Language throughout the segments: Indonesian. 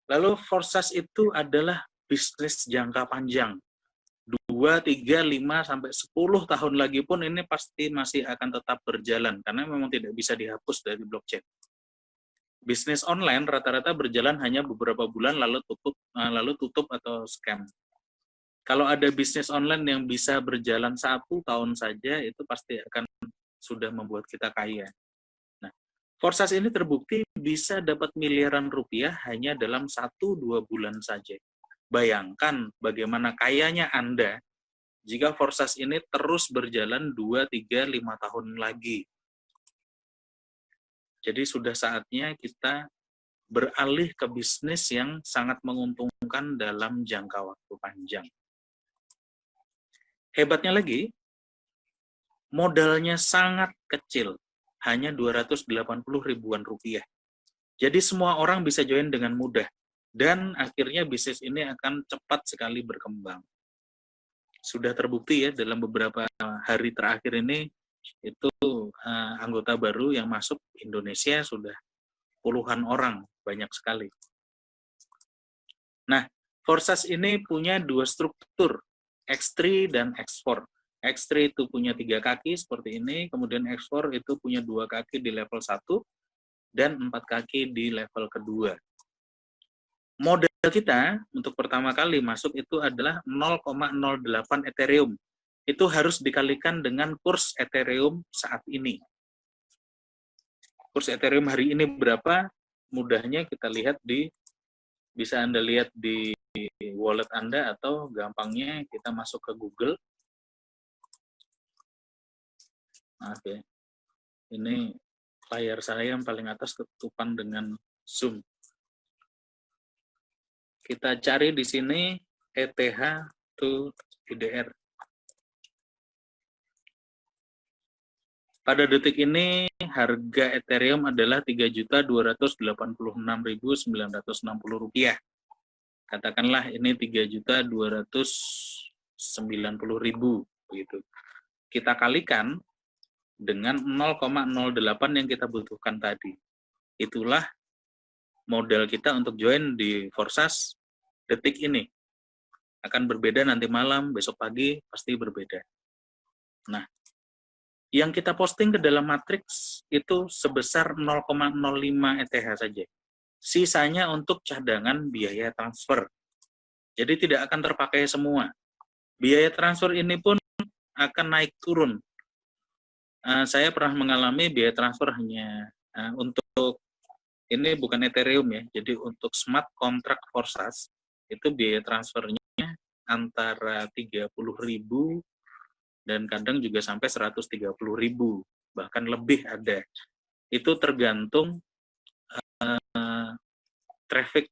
Lalu Forsas itu adalah bisnis jangka panjang. 2, 3, 5, sampai 10 tahun lagi pun ini pasti masih akan tetap berjalan, karena memang tidak bisa dihapus dari blockchain. Bisnis online rata-rata berjalan hanya beberapa bulan lalu tutup atau scam. Kalau ada bisnis online yang bisa berjalan 1 tahun saja, itu pasti akan sudah membuat kita kaya. Nah, Forsas ini terbukti bisa dapat miliaran rupiah hanya dalam 1-2 bulan saja. Bayangkan bagaimana kayanya Anda jika Forsas ini terus berjalan 2, 3, 5 tahun lagi. Jadi sudah saatnya kita beralih ke bisnis yang sangat menguntungkan dalam jangka waktu panjang. Hebatnya lagi, modalnya sangat kecil, hanya 280 ribuan rupiah. Jadi semua orang bisa join dengan mudah, dan akhirnya bisnis ini akan cepat sekali berkembang. Sudah terbukti ya dalam beberapa hari terakhir ini, itu anggota baru yang masuk Indonesia sudah puluhan orang, banyak sekali. Nah, Forsas ini punya 2 struktur, X3 dan X4. X3 itu punya 3 kaki seperti ini, kemudian X4 itu punya 2 kaki di level 1 dan 4 kaki di level kedua. Modal kita untuk pertama kali masuk itu adalah 0,08 Ethereum. Itu harus dikalikan dengan kurs Ethereum saat ini. Kurs Ethereum hari ini berapa? Mudahnya kita lihat bisa Anda lihat di wallet Anda, atau gampangnya kita masuk ke Google. Oke. Ini layar saya yang paling atas ketutupan dengan zoom. Kita cari di sini ETH to IDR. Pada detik ini harga Ethereum adalah Rp3.286.960. Katakanlah ini Rp3.290.000 begitu. Kita kalikan dengan 0,08 yang kita butuhkan tadi. Itulah modal kita untuk join di Forsas detik ini. Akan berbeda nanti malam, besok pagi pasti berbeda. Nah, yang kita posting ke dalam matriks itu sebesar 0,05 ETH saja. Sisanya untuk cadangan biaya transfer. Jadi tidak akan terpakai semua. Biaya transfer ini pun akan naik turun. Saya pernah mengalami biaya transfer hanya untuk ini bukan Ethereum ya. Jadi untuk smart contract Forsas itu biaya transfernya antara 30.000 dan kadang juga sampai 130.000, bahkan lebih ada. Itu tergantung traffic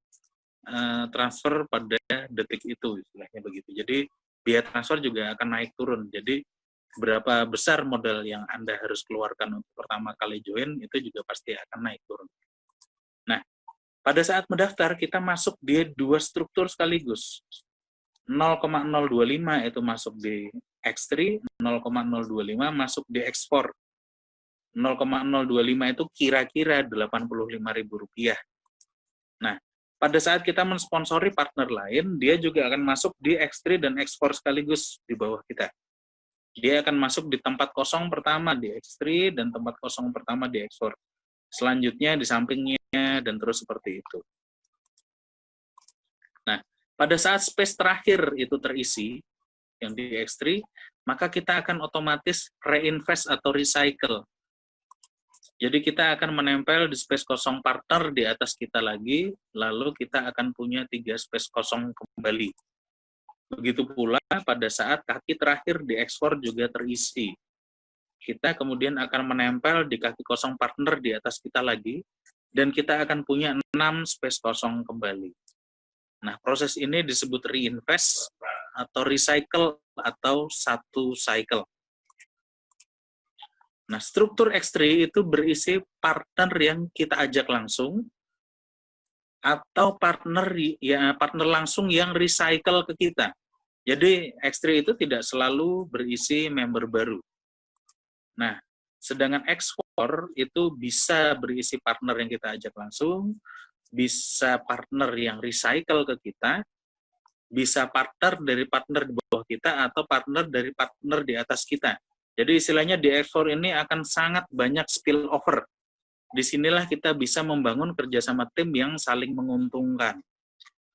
transfer pada detik itu, istilahnya begitu. Jadi biaya transfer juga akan naik turun. Jadi berapa besar modal yang Anda harus keluarkan untuk pertama kali join, itu juga pasti akan naik turun. Nah, pada saat mendaftar, kita masuk di 2 struktur sekaligus. 0,025 itu masuk di X3, 0,025 masuk di X4. 0,025 itu kira-kira Rp85.000. Nah, pada saat kita mensponsori partner lain, dia juga akan masuk di X3 dan X4 sekaligus di bawah kita. Dia akan masuk di tempat kosong pertama di X3 dan tempat kosong pertama di X4. Selanjutnya di sampingnya dan terus seperti itu. Nah, pada saat space terakhir itu terisi, yang di X3, maka kita akan otomatis reinvest atau recycle. Jadi kita akan menempel di space kosong partner di atas kita lagi, lalu kita akan punya 3 space kosong kembali. Begitu pula pada saat kaki terakhir di X4 juga terisi. Kita kemudian akan menempel di kaki kosong partner di atas kita lagi, dan kita akan punya 6 space kosong kembali. Nah, proses ini disebut reinvest atau recycle atau satu cycle. Nah, struktur X3 itu berisi partner yang kita ajak langsung atau partner langsung yang recycle ke kita. Jadi X3 itu tidak selalu berisi member baru. Nah, sedangkan X4 itu bisa berisi partner yang kita ajak langsung, bisa partner yang recycle ke kita, bisa partner dari partner di bawah kita, atau partner dari partner di atas kita. Jadi istilahnya di X4 ini akan sangat banyak spill over. Disinilah kita bisa membangun kerjasama tim yang saling menguntungkan.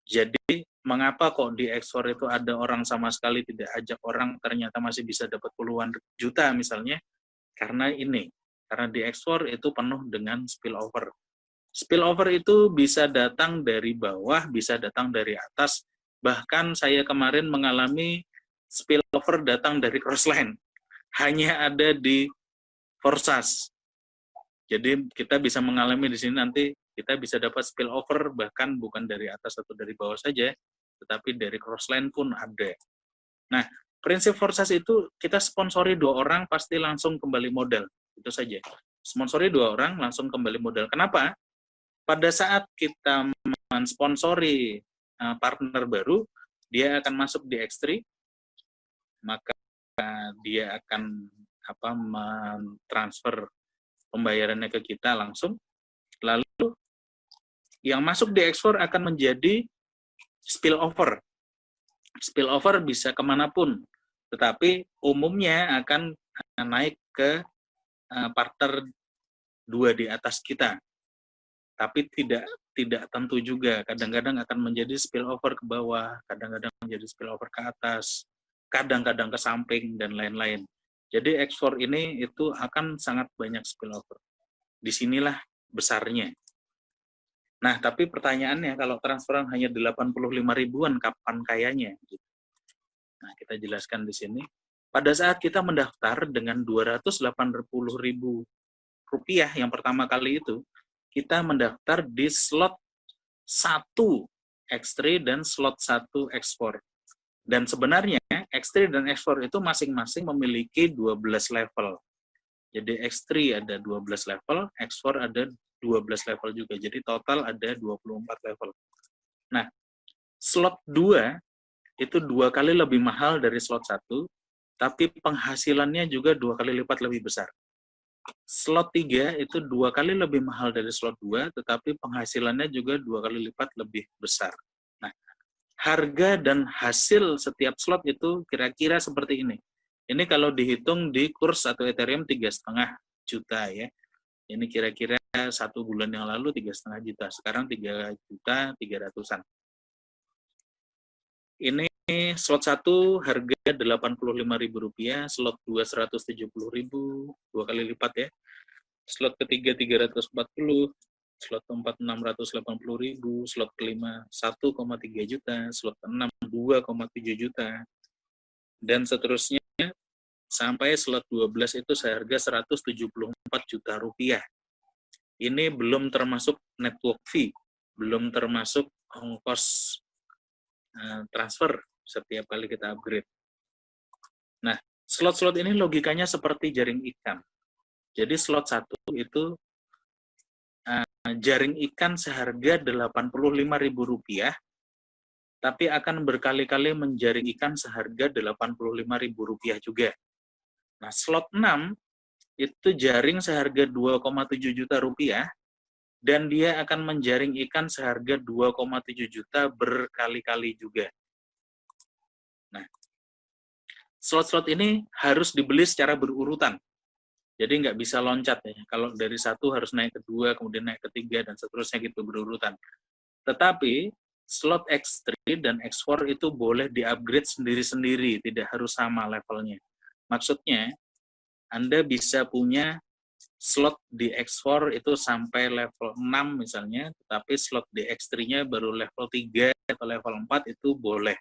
Jadi mengapa kok di X4 itu ada orang sama sekali tidak ajak orang, ternyata masih bisa dapat puluhan juta misalnya, karena ini. Karena di X4 itu penuh dengan spillover. Spillover itu bisa datang dari bawah, bisa datang dari atas. Bahkan saya kemarin mengalami spillover datang dari crossline. Hanya ada di Forsas. Jadi kita bisa mengalami di sini nanti, kita bisa dapat spillover bahkan bukan dari atas atau dari bawah saja, tetapi dari crossline pun ada. Nah, prinsip Forsas itu kita sponsori 2 orang pasti langsung kembali modal. Itu saja. Sponsori 2 orang langsung kembali modal. Kenapa? Pada saat kita mensponsori partner baru, dia akan masuk di X3, maka dia akan mentransfer pembayarannya ke kita langsung. Lalu yang masuk di X4 akan menjadi spillover. Spillover bisa kemanapun, tetapi umumnya akan naik ke partner 2 di atas kita. Tapi tidak tentu juga. Kadang-kadang akan menjadi spillover ke bawah, kadang-kadang menjadi spillover ke atas, kadang-kadang ke samping, dan lain-lain. Jadi X4 ini itu akan sangat banyak spillover. Disinilah besarnya. Nah, tapi pertanyaannya, kalau transferan hanya 85 ribuan, kapan kayanya? Nah, kita jelaskan di sini. Pada saat kita mendaftar dengan 280 ribu rupiah yang pertama kali itu, kita mendaftar di slot 1 X3 dan slot 1 X4. Dan sebenarnya X3 dan X4 itu masing-masing memiliki 12 level. Jadi X3 ada 12 level, X4 ada 12 level juga. Jadi total ada 24 level. Nah, slot 2 itu 2 kali lebih mahal dari slot 1, tapi penghasilannya juga 2 kali lipat lebih besar. Slot 3 itu 2 kali lebih mahal dari slot 2, tetapi penghasilannya juga 2 kali lipat lebih besar. Nah, harga dan hasil setiap slot itu kira-kira seperti ini. Ini kalau dihitung di kurs atau Ethereum 3,5 juta ya. Ini kira-kira 1 bulan yang lalu 3,5 juta. Sekarang 3.300.000-an. Ini slot 1 harga Rp85.000, slot 2 Rp170.000, 2 kali lipat ya. Slot ketiga 340, slot keempat 680.000, slot kelima 1,3 juta, slot keenam 2,7 juta, dan seterusnya sampai slot 12 itu seharga Rp174 juta. Ini belum termasuk network fee, belum termasuk ongkos transfer setiap kali kita upgrade. Nah, slot-slot ini logikanya seperti jaring ikan. Jadi slot 1 itu jaring ikan seharga Rp85.000, tapi akan berkali-kali menjaring ikan seharga Rp85.000 juga. Nah, slot 6 itu jaring seharga Rp2,7 juta, dan dia akan menjaring ikan seharga 2,7 juta berkali-kali juga. Nah, slot-slot ini harus dibeli secara berurutan. Jadi nggak bisa loncat ya. Kalau dari 1 harus naik ke 2, kemudian naik ke 3, dan seterusnya gitu berurutan. Tetapi slot X3 dan X4 itu boleh di-upgrade sendiri-sendiri, tidak harus sama levelnya. Maksudnya, Anda bisa punya slot di X4 itu sampai level 6 misalnya, tetapi slot di X3-nya baru level 3 atau level 4 itu boleh.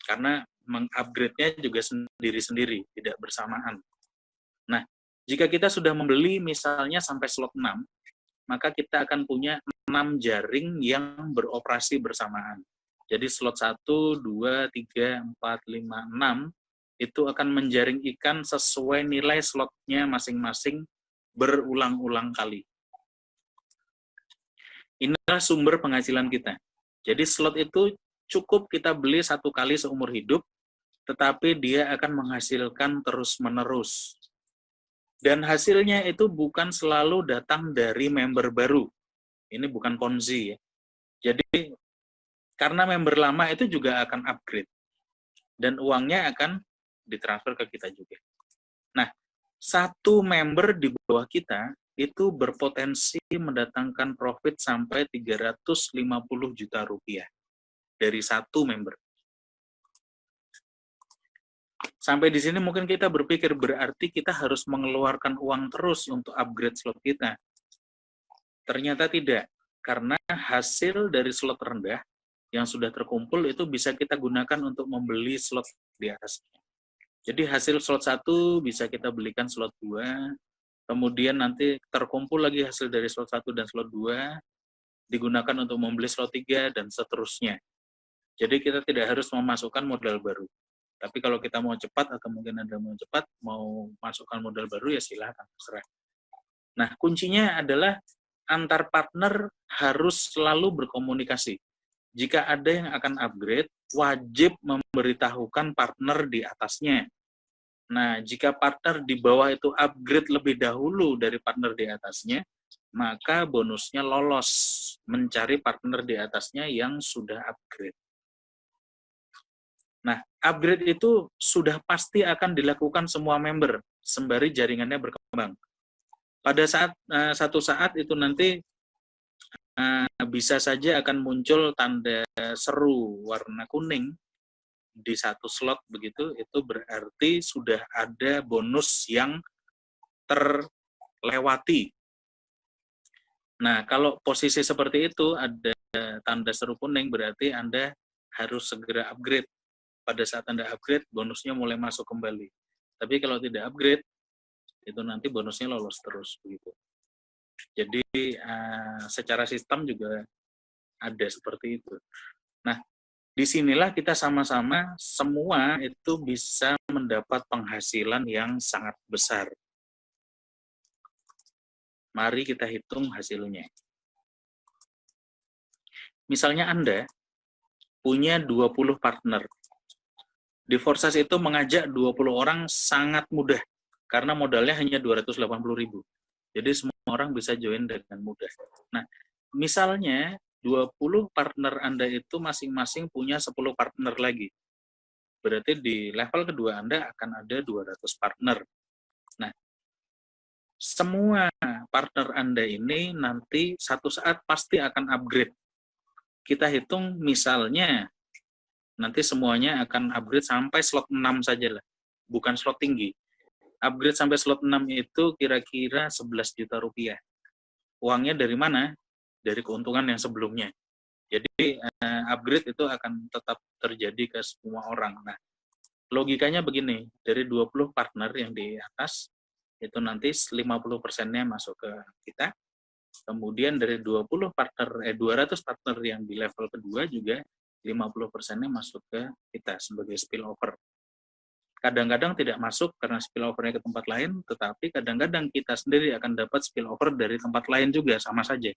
Karena mengupgrade-nya juga sendiri-sendiri, tidak bersamaan. Nah, jika kita sudah membeli misalnya sampai slot 6, maka kita akan punya 6 jaring yang beroperasi bersamaan. Jadi slot 1, 2, 3, 4, 5, 6 itu akan menjaring ikan sesuai nilai slotnya masing-masing berulang-ulang kali. Inilah sumber penghasilan kita. Jadi slot itu cukup kita beli 1 kali seumur hidup, tetapi dia akan menghasilkan terus-menerus. Dan hasilnya itu bukan selalu datang dari member baru. Ini bukan Ponzi ya. Jadi karena member lama itu juga akan upgrade dan uangnya akan ditransfer ke kita juga. Nah, satu member di bawah kita itu berpotensi mendatangkan profit sampai 350 juta rupiah dari satu member. Sampai di sini mungkin kita berpikir berarti kita harus mengeluarkan uang terus untuk upgrade slot kita. Ternyata tidak, karena hasil dari slot rendah yang sudah terkumpul itu bisa kita gunakan untuk membeli slot di atasnya. Jadi hasil slot 1 bisa kita belikan slot 2, kemudian nanti terkumpul lagi hasil dari slot 1 dan slot 2, digunakan untuk membeli slot 3, dan seterusnya. Jadi kita tidak harus memasukkan modal baru. Tapi kalau kita mau cepat atau mungkin Anda mau cepat, mau masukkan modal baru ya silahkan, terserah. Nah, kuncinya adalah antar partner harus selalu berkomunikasi. Jika ada yang akan upgrade, wajib memberitahukan partner di atasnya. Nah, jika partner di bawah itu upgrade lebih dahulu dari partner di atasnya, maka bonusnya lolos mencari partner di atasnya yang sudah upgrade. Nah, upgrade itu sudah pasti akan dilakukan semua member, sembari jaringannya berkembang. Pada satu saat itu nanti bisa saja akan muncul tanda seru warna kuning di satu slot begitu, itu berarti sudah ada bonus yang terlewati. Nah, kalau posisi seperti itu ada tanda seru kuning, berarti Anda harus segera upgrade. Pada saat Anda upgrade, bonusnya mulai masuk kembali. Tapi kalau tidak upgrade, itu nanti bonusnya lolos terus begitu. Jadi secara sistem juga ada seperti itu. Nah, disinilah kita sama-sama semua itu bisa mendapat penghasilan yang sangat besar. Mari kita hitung hasilnya. Misalnya Anda punya 20 partner. Di Forsas itu mengajak 20 orang sangat mudah, karena modalnya hanya 280.000. Jadi semua orang bisa join dengan mudah. Nah, misalnya 20 partner Anda itu masing-masing punya 10 partner lagi. Berarti di level kedua Anda akan ada 200 partner. Nah, semua partner Anda ini nanti satu saat pasti akan upgrade. Kita hitung misalnya nanti semuanya akan upgrade sampai slot 6 saja lah, bukan slot tinggi. Upgrade sampai slot 6 itu kira-kira 11 juta rupiah. Uangnya dari mana? Dari keuntungan yang sebelumnya. Jadi upgrade itu akan tetap terjadi ke semua orang. Nah, logikanya begini, dari 20 partner yang di atas, itu nanti 50%-nya masuk ke kita. Kemudian dari 200 partner yang di level kedua juga 50%-nya masuk ke kita sebagai spillover. Kadang-kadang tidak masuk karena spillover-nya ke tempat lain, tetapi kadang-kadang kita sendiri akan dapat spillover dari tempat lain juga, sama saja.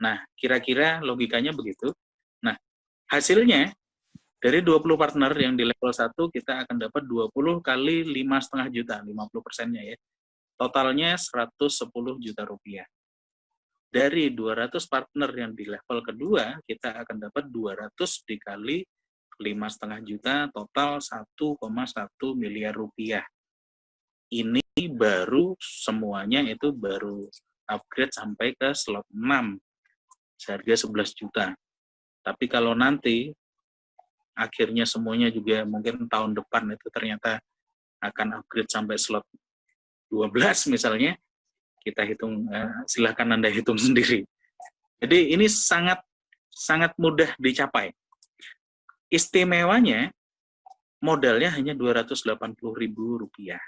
Nah, kira-kira logikanya begitu. Nah, hasilnya dari 20 partner yang di level 1, kita akan dapat 20 kali 5,5 juta, 50%-nya ya. Totalnya 110 juta rupiah. Dari 200 partner yang di level kedua, kita akan dapat 200 dikali 5,5 juta, total 1,1 miliar rupiah. Ini baru semuanya itu baru upgrade sampai ke slot 6, seharga 11 juta. Tapi kalau nanti akhirnya semuanya juga mungkin tahun depan itu ternyata akan upgrade sampai slot 12 misalnya, kita hitung, silahkan Anda hitung sendiri. Jadi ini sangat mudah dicapai. Istimewanya modalnya hanya 280.000 rupiah.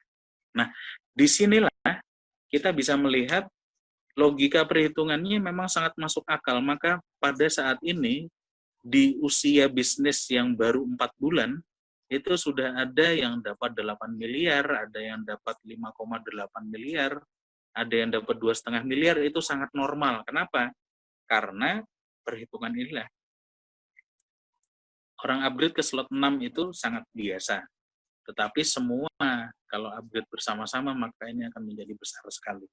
Nah, disinilah kita bisa melihat logika perhitungannya memang sangat masuk akal. Maka pada saat ini di usia bisnis yang baru 4 bulan, itu sudah ada yang dapat 8 miliar, ada yang dapat 5,8 miliar, ada yang dapat 2,5 miliar, itu sangat normal. Kenapa? Karena perhitungan inilah. Orang upgrade ke slot 6 itu sangat biasa. Tetapi semua kalau upgrade bersama-sama, maka ini akan menjadi besar sekali.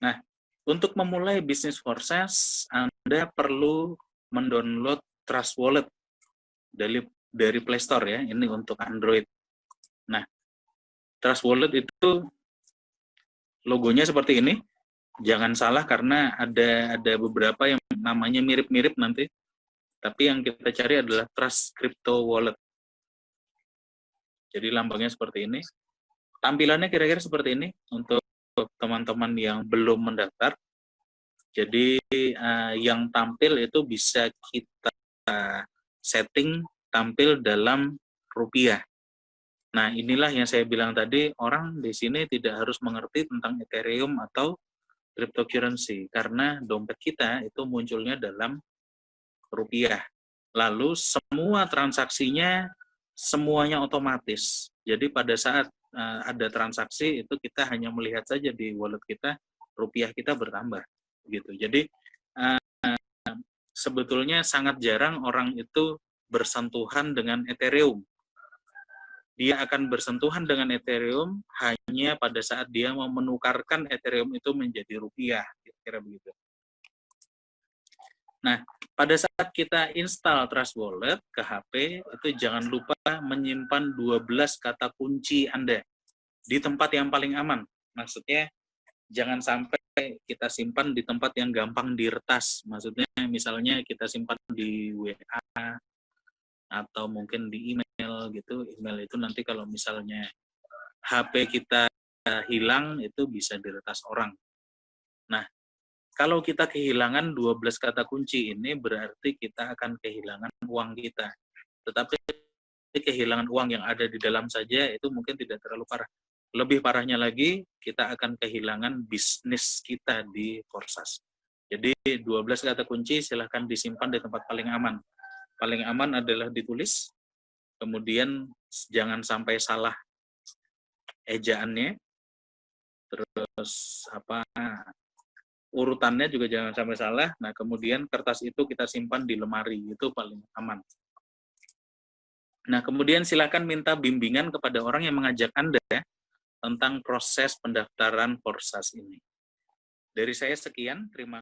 Nah, Untuk memulai bisnis Forsas, Anda perlu mendownload Trust Wallet dari Play Store ya, ini untuk Android. Nah, Trust Wallet itu logonya seperti ini. Jangan salah karena ada beberapa yang namanya mirip-mirip nanti. Tapi yang kita cari adalah Trust Crypto Wallet. Jadi lambangnya seperti ini. Tampilannya kira-kira seperti ini untuk teman-teman yang belum mendaftar. Jadi yang tampil itu bisa kita setting tampil dalam rupiah. Nah, inilah yang saya bilang tadi, orang di sini tidak harus mengerti tentang Ethereum atau cryptocurrency, karena dompet kita itu munculnya dalam rupiah. Lalu semua transaksinya semuanya otomatis. Jadi pada saat ada transaksi itu kita hanya melihat saja di wallet kita, rupiah kita bertambah gitu. Jadi sebetulnya sangat jarang orang itu bersentuhan dengan Ethereum. Dia akan bersentuhan dengan Ethereum hanya pada saat dia mau menukarkan Ethereum itu menjadi rupiah, kira-kira begitu. Nah, pada saat kita install Trust Wallet ke HP, itu jangan lupa menyimpan 12 kata kunci Anda di tempat yang paling aman. Maksudnya, jangan sampai kita simpan di tempat yang gampang diretas. Maksudnya, misalnya kita simpan di WA, atau mungkin di email gitu. Email itu nanti kalau misalnya HP kita hilang, itu bisa diretas orang. Nah, kalau kita kehilangan 12 kata kunci ini, berarti kita akan kehilangan uang kita. Tetapi kehilangan uang yang ada di dalam saja itu mungkin tidak terlalu parah. Lebih parahnya lagi, kita akan kehilangan bisnis kita di Forsas. Jadi 12 kata kunci silahkan disimpan di tempat paling aman. Paling aman adalah ditulis, kemudian jangan sampai salah ejaannya, terus urutannya juga jangan sampai salah. Nah, kemudian kertas itu kita simpan di lemari, itu paling aman. Nah, kemudian silakan minta bimbingan kepada orang yang mengajak Anda tentang proses pendaftaran Forsas ini. Dari saya sekian, terima kasih.